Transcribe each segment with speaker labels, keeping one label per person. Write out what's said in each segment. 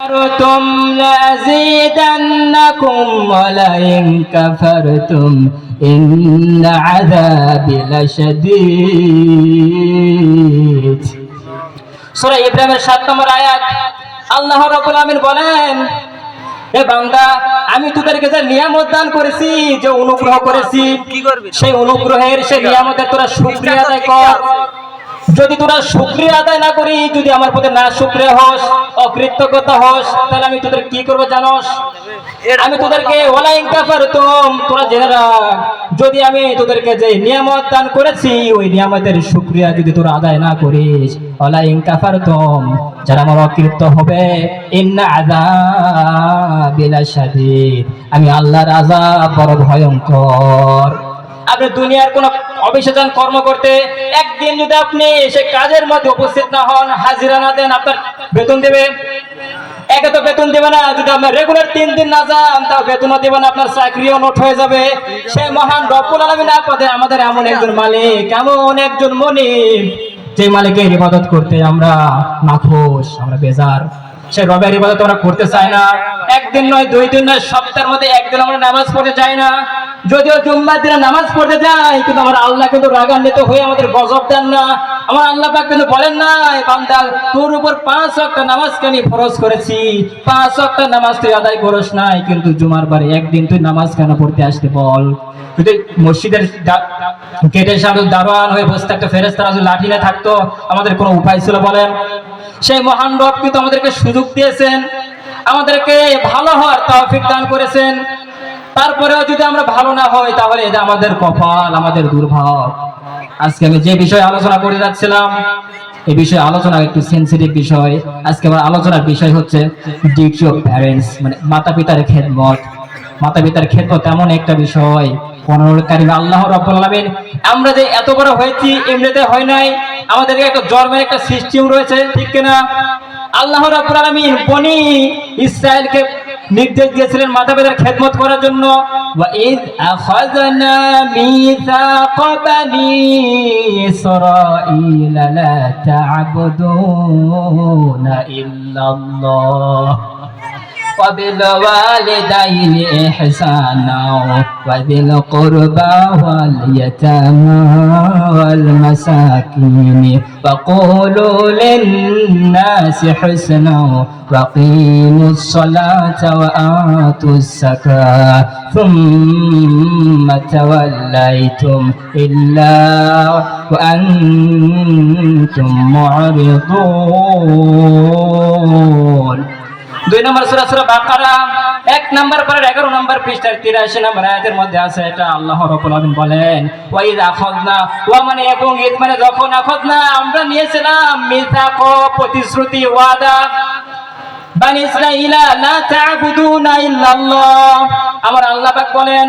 Speaker 1: كفرتم لأزيدنكم ولئن كفرتم إن عذابي لشديد। সূরা ইব্রাহিমের 7 নম্বর আয়াত। আল্লাহ রাব্বুল আলামিন বলেন, হে বান্দা, আমি তোদেরকে যে নিয়ামত দান করেছি, যে অনুগ্রহ করেছি, সেই অনুগ্রহের সেই নিয়ামতের তোরা শুকরিয়া আদায় কর। যদি তোরা শুকরিয়া আদায় না করি, যদি আমার প্রতি না শুকরিয়া হস, অকৃতজ্ঞতা হস, তাহলে আমি তোদের কি করবো জানোস? আমি তোদেরকে ওয়ালাইন কাফারতুম, তোরা জেনে রাখ, যদি আমি তোদেরকে যে নিয়ামত দান করেছি ওই নিয়ামতের শুকরিয়া যদি তোরা আদায় না করিস, ওয়ালাইন কাফারতুম, যারা আমার অকৃত হবে, ইন্না আযাবি লাশাদীদ, আমি আল্লাহর আযাব বড় ভয়ঙ্কর। আপনি দুনিয়ার কোন অবিশ্বাসন কর্ম করতে একদিন যদি আপনি সে কাজের মধ্যে উপস্থিত না হন, হাজিরা না দেন, আপনার বেতন দেবে? একে তো বেতন দেবে না। যদি আপনার রেগুলার 3 দিন না যান, তাও বেতনও দেবে না, আপনার চাকরিও নোট হয়ে যাবে। সেই মহান রব্বুল আলামিন আমাদের এমন একজন মালিক, এমন একজন মনিব, যে মালিকের ইবাদত করতে আমরা নাখোশ, আমরা বেজার। সে রবের ইবাদত আমরা করতে চাই না। একদিন নয়, 2 দিন নয়, সপ্তাহের মধ্যে একদিন আমরা নামাজ পড়তে যাই না। যদিও জুম্মার দিনে নামাজ পড়তে যাই, কিন্তু আমার আল্লাহ কিন্তু রাগান্বিত হয়ে আমাদের গজব দেন না। আমার আল্লাহ পাক কিন্তু বলেন না, বান্দা, তোর উপর 5 ওয়াক্ত নামাজকে আমি ফরজ করেছি, 5 ওয়াক্ত নামাজ তুই আদায় করিস নাই, কিন্তু জুমার বারে একদিন তুই নামাজ কেন পড়তে আসতে বল? যদি মসজিদের গেটের সামনে দারোয়ান হয়ে বসে থাকতো, ফেরেশতারা যদি লাঠি নিয়ে থাকতো, আমাদের কোনো উপায় ছিল বলেন? সেই মহান রব কিন্তু আমাদেরকে সুযোগ দিয়েছেন, আমাদেরকে ভালো হওয়ার তৌফিক দান করেছেন। তারপরেও যদি আমরা ভালো না হই, তাহলে এটা আমাদের কপাল, আমাদের দুর্ভাগ্য। আজকে আমি যে বিষয়ে আলোচনা করে যাচ্ছিলাম, এই বিষয়ে আলোচনা একটু সেন্সিটিভ বিষয়। আজকে আমার আলোচনার বিষয় হচ্ছে ডিউটি অফ প্যারেন্টস, মানে মাতা পিতার খেদমত। মাতা পিতার খেদমত এমন একটা বিষয়, কারীম আল্লাহ রাব্বুল আলামিন, আমরা যে এত বড় হয়েছি এমনিতে হয় নাই, আমাদেরকে একটা জন্মের একটা সিস্টেম রয়েছে, ঠিক কিনা? আল্লাহ রাব্বুল আলামিন বনি ইসরাইলকে নির্দেশ দিয়েছিলেন মাতা পিতার খেদমত করার জন্য। ওয়াইদ আখাযনা মিসাকা বানি ইসরাঈলা লা তা'বুদুনা ইল্লাল্লাহ وبالوالدين إحسانا وذي القربى واليتامى والمساكين وقولوا للناس حسنا وأقيموا الصلاة وآتوا الزكاة ثم توليتم إلا وأنتم معرضون। 2 নম্বর সূরা সূরা বাকারা 1 নম্বর পরে 11 নম্বর পৃষ্ঠার 83 নম্বর আয়াতের মধ্যে আছে, এটা আল্লাহ রাব্বুল আলামিন বলেন, ওয়াইদ আখাযনা, ওয়া মানে এবং ঈদ মানে যখন, আখাযনা আমরা নিয়েছিলাম, মিসাক প্রতিশ্রুতি, ওয়াদা, বানি ইসরাঈলা লা তা'বুদুনা ইল্লাল্লাহ। আমার আল্লাহ পাক বলেন,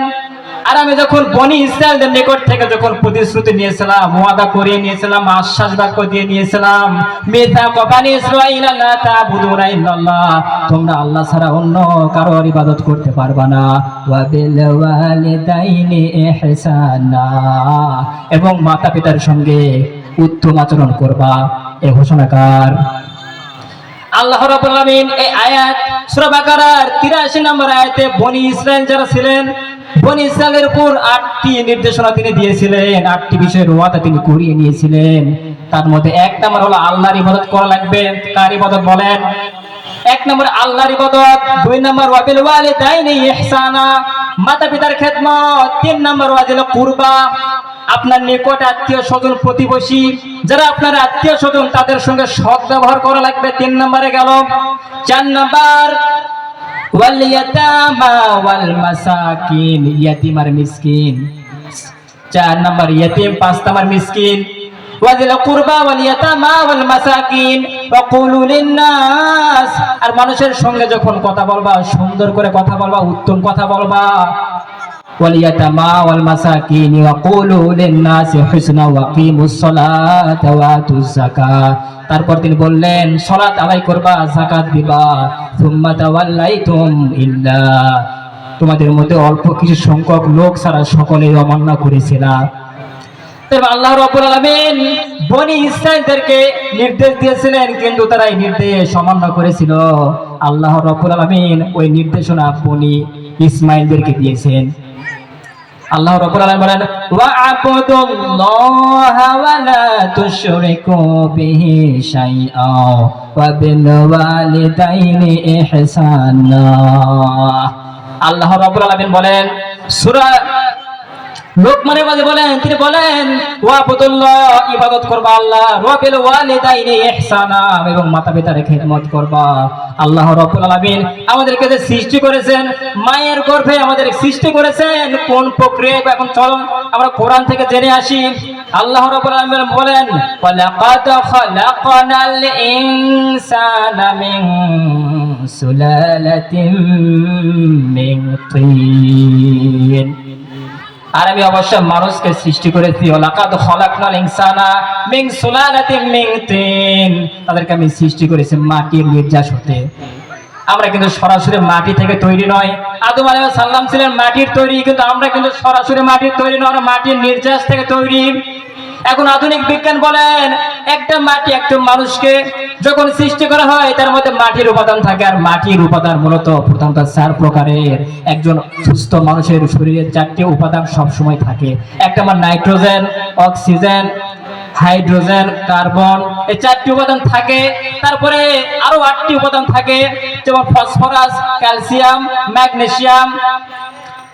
Speaker 1: আর আমি যখন বনি ইসরাইলদের নিকট থেকে যখন প্রতিশ্রুতি নিয়েছিলাম, ওয়াদা করে নিয়েছিলাম, আশ্বাস বাক্য দিয়ে নিয়েছিলাম, মিসাক বানি ইসরাঈলা লা তা'বুদুনা ইল্লাল্লাহ, তোমরা আল্লাহ ছাড়া অন্য কারোর ইবাদত করতে পারবে না, ওয়া বিল ওয়ালিদাইনি ইহসানা, এবং মাতা পিতার সঙ্গে উত্তম আচরণ করবা। এই ঘোষণাকার আল্লাহ রাব্বুল আলামিন। এই আয়াত সূরা বাকারার 83 নম্বর আয়াতে বনি ইসরাইল যারা ছিলেন, বনি ইসরাইলের উপর 8টি নির্দেশনা তিনি দিয়েছিলেন, 8টি বিষয়ের ওয়াদা তিনি করিয়ে নিয়েছিলেন। তার মধ্যে 1 নম্বর হলো আল্লাহর ইবাদত করা লাগবে। কার ইবাদত বলেন? 1 নম্বর আল্লাহর ইবাদত, 2 নম্বর ওয়াবিল ওয়ালিদাইনি ইহসানা, মাতা পিতার খেদমত, 3 নম্বর ওয়াজিল কুরবা, আপনার নিকট আত্মীয় স্বজন, প্রতিবেশী যারা আপনার আত্মীয় স্বজন, তাদের সঙ্গে সৎ ব্যবহার করা লাগবে। 3 নম্বরে গেল। 4 নম্বর ওয়াল ইয়াতামা ওয়াল মাসাকিন, ইয়াতিম আর মিসকিন। 4 নম্বর ইয়াতিম, 5 নম্বর মিসকিন। ওয়াজিল কুরবা ওয়াল ইয়াতামা ওয়াল মাসাকিন ওয়া কুলু লিন-নাস, আর মানুষের সঙ্গে যখন কথা বলবা, সুন্দর করে কথা বলবা, উত্তম কথা বলবা। ওয়াল ইয়াতামা ওয়াল মাসাকিন ওয়া কুলু লিন-নাস হুসনা ওয়া আকিমুস সালাতা ওয়া আতুজ যাকাত। তারপর তিনি বললেন, সালাত আদায় করবা, যাকাত দিবা। সুম্মা তাওয়াল্লাইতুম ইল্লা, তোমাদের মধ্যে অল্প কিছু সংখ্যক লোক ছাড়া সকলেই অমান্য করেছিল। তবে আল্লাহ রাব্বুল আলামিন বনি ইসরাঈলদেরকে নির্দেশ দিয়েছিলেন, কিন্তু তারা এই নির্দেশ অমান্য করেছিল। আল্লাহ রাব্বুল আলামিন ওই নির্দেশনা বনি ইসমাঈলদেরকে দিয়েছেন। আল্লাহ রাব্বুল আলামিন বলেন ওয়া'বুদুল্লাহা ওয়া লা তুশরিকু বিহি শাইআ ওয়া বিল ওয়ালিদাইনি ইহসানা। আল্লাহ রাব্বুল আলামিন বলেন সূরা লোকমানের মাঝে বলেন, তিনি বলেন ওয়া'বুদুল্লাহ, ইবাদত করবা আল্লাহ, ওয়া বিল ওয়ালিদাইনি ইহসানা, এবং মাতা-পিতার খেদমত করবা। আল্লাহ রাব্বুল আলামিন আমাদেরকে যে সৃষ্টি করেছেন, মায়ের গর্ভে আমাদের সৃষ্টি করেছেন কোন প্রক্রিয়া, এখন চলো আমরা কোরআন থেকে জেনে আসি। আল্লাহ রাব্বুল আলামিন বলেন ওয়ালাকাদ খালাকনাল ইনসানা মিন সুলালাতিন মিন তিন। আর আমি অবশ্য মানুষকে সৃষ্টি করেছি ওয়ালাকাদ খালাকনাল ইনসানা মিন সুলালাতিন মিন তিন, তাদেরকে আমি সৃষ্টি করেছি মাটির নির্যাস হতে। আমরা কিন্তু সরাসরি মাটি থেকে তৈরি নয়। আদম আলাইহিস সালাম ছিলেন মাটির তৈরি, কিন্তু আমরা কিন্তু সরাসরি মাটির তৈরি নয়, আমরা মাটির নির্যাস থেকে তৈরি। এখন আধুনিক বিজ্ঞান বলেন একটা মাটি একটা মানুষকে যখন সৃষ্টি করা হয় তার মধ্যে মাটির উপাদান থাকে, আর মাটির উপাদান মূলত প্রথমত 4 প্রকারের। একজন সুস্থ মানুষের শরীরে 4টি উপাদান সব সময় থাকে। একটা আমার নাইট্রোজেন, অক্সিজেন, হাইড্রোজেন, কার্বন, এই 4টি উপাদান থাকে। তারপরে আরো 8টি উপাদান থাকে, যেমন phosphorus, calcium, magnesium,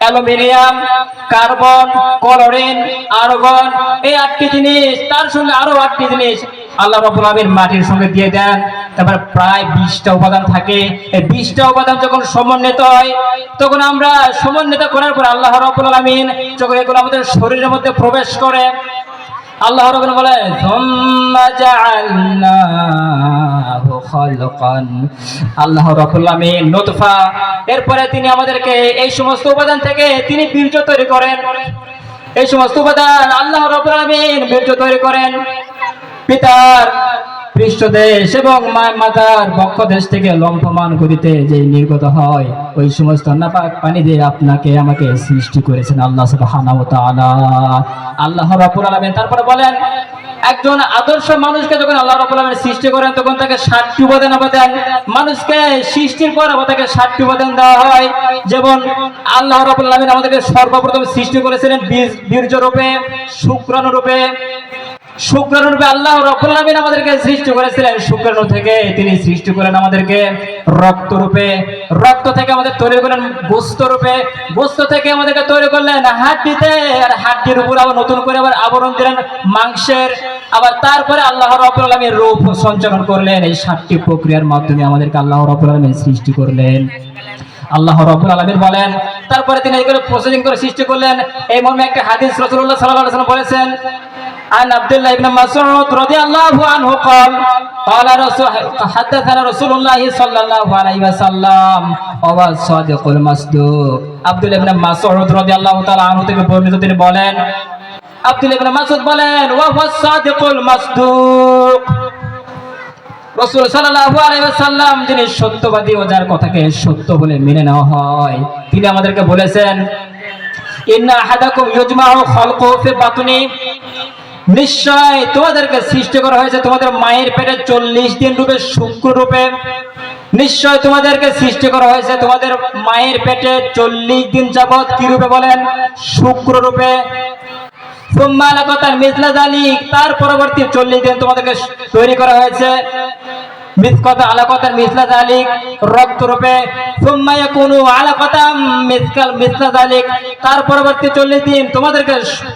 Speaker 1: aluminium, carbon, chlorine, argon, এই 8টি জিনিস। তার সঙ্গে আরো 8টি জিনিস আল্লাহ রাব্বুল আলামিন মাটির সঙ্গে দিয়ে দেন। তারপর প্রায় 20টা উপাদান থাকে। এই 20টা উপাদান যখন সমন্বিত হয়, তখন আমরা সমন্বিত করার পর আল্লাহ রাব্বুল আলামিন যখন এগুলো আমাদের শরীরের মধ্যে প্রবেশ করে, আল্লাহ রাব্বুল বলেন সুম্মা জাআলনাহু খালকান, আল্লাহ রাব্বুল আলামিন নুতফা, এরপরে তিনি আমাদেরকে এই সমস্ত উপাদান থেকে তিনি বীর্য তৈরি করেন। এই সমস্ত উপাদান আল্লাহ রাব্বুল আলামিন বীর্য তৈরি করেন। পিতার পৃষ্ঠদেশ এবং মাতার বক্ষদেশ থেকে লম্ফমান গতিতে যে নির্গত হয়, ওই সমস্ত নাপাক পানি দিয়ে আপনাকে আমাকে সৃষ্টি করেছেন আল্লাহ সুবহানাহু ওয়া তাআলা। আল্লাহ রাব্বুল আলামিন তারপরে বলেন একজন আদর্শ মানুষকে যখন আল্লাহ রাব্বুল আলামিন সৃষ্টি করেন তখন তাকে 7টি উপাদান দেন। মানুষকে সৃষ্টির পর তাকে 7টি উপাদান দেওয়া হয়। যেমন আল্লাহ রাব্বুল আলামিন আমাদেরকে সর্বপ্রথম সৃষ্টি করেছিলেন বীর্য রূপে, শুক্রাণু রূপে। শুক্রাণু রূপে আল্লাহ রাব্বুল আলামিন আমাদেরকে সৃষ্টি করেছিলেন। শুক্রাণু থেকে তিনি সৃষ্টি করেন আমাদেরকে রক্ত রূপে, রক্ত থেকে আমাদের তৈরি করলেন গোশত রূপে, গোশত থেকে আমাদেরকে তৈরি করলেন হাড্ডিতে, আর হাড্ডির উপর আবার নতুন করে আবার আবরণ দিলেন মাংসের। আবার তারপরে আল্লাহ রাব্বুল আলামিন রূপ সঞ্চালন করলেন। এই 7টি প্রক্রিয়ার মাধ্যমে আমাদেরকে আল্লাহ রাব্বুল আলামিন সৃষ্টি করলেন। আল্লাহ রাব্বুল আলামিন বলেন তারপরে তিনি এগুলো প্রসেসিং করে সৃষ্টি করলেন। এই মর্মে একটা হাদিস রাসূলুল্লাহ সাল্লাল্লাহু আলাইহি ওয়াসাল্লাম বলেছেন عن عبد الله بن مسعود رضي الله عنه قال حدثنا رسول الله صلى الله عليه وسلم هو الصادق المصدوق। আব্দুল্লাহ ইবনে মাসউদ রাদিয়াল্লাহু তাআলা আনহু থেকে বর্ণিত, তিনি বলেন, আব্দুল্লাহ ইবনে মাসউদ বলেন ওয়া হুয়া সাদিকুল মাসদুক, রাসূল সাল্লাল্লাহু আলাইহি ওয়াসাল্লাম যিনি সত্যবাদী ও যার কথাকে সত্য বলে মেনে নেওয়া হয়, তিনি আমাদেরকে বলেছেন ইন্না আহাদাকুম ইউজমাউ খালকু ফি বাতনি, নিশ্চয় তোমাদেরকে সৃষ্টি করা হয়েছে তোমাদের মায়ের পেটে 40 দিন রূপে, শুক্র রূপে। নিশ্চয় তোমাদেরকে সৃষ্টি করা হয়েছে তোমাদের মায়ের পেটে 40 দিন যাবত কি রূপে বলেন? শুক্র রূপে। সুম্মা আলাকাতান মিসলা যালিক, তার পরবর্তী 40 দিন তোমাদেরকে তৈরি করা হয়েছে মিসকাত আলাকাতান মিসলা যালিক, রক্ত রূপে। সুম্মা ইয়াকুনু আলাকাতাম মিসলা যালিক, তার পরবর্তী 40 দিন তোমাদেরকে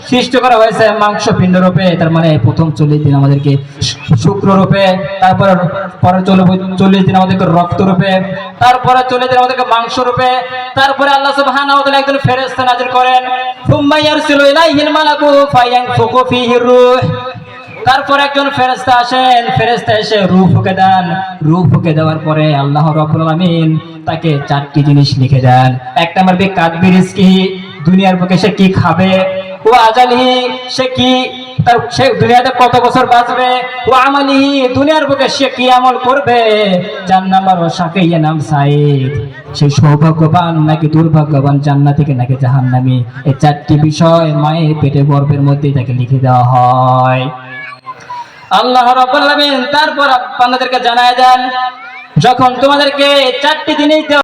Speaker 1: সৃষ্টি করা হয়েছে মাংস পিণ্ড রূপে। তার মানে প্রথম 40 দিন আমাদেরকে শুক্র রূপে, তারপরে পরের 40 দিন আমাদেরকে রক্ত রূপে, তারপরে 40 দিন আমাদেরকে মাংস রূপে। তারপরে আল্লাহ সুবহানাহু ওয়া তাআলা একজন ফেরেশতা নাযিল করেন, সুম্মা ইয়ারসিলু ইলাইহিল মালাকু ফায়ানফুখু ফীহি রূহ, তারপর একজন ফেরেশতা আসেন, ফেরেশতা এসে রূহ ফুঁকে দেন। রূহ ফুঁকে দেওয়ার পরে আল্লাহ রাব্বুল আলামিন তাকে 4টি জিনিস লিখে দেন। এক নম্বর কাতবি রিজকিহি, দুনিয়ার বুকে সে কি খাবে, ও আজালিহি, সে কি সে দুনিয়াতে কত বছর বাঁচবে, ও আমালিহি, দুনিয়ার বুকে সে কি আমল করবে। 4 নম্বর ও শাকিয়্যা নাম সাঈদ, সে সৌভাগ্যবান নাকি দুর্ভাগ্যবান, জান্নাতি নাকি জাহান্নামী। এই 4টি বিষয় মায়ের পেটে গর্ভের মধ্যেই তাকে লিখে দেওয়া হয়। আল্লাহ রাব্বুল আলামিন তারপর বান্দাদেরকে জানায় দেন যখন তোমাদেরকে 4টি জিনিস দেওয়া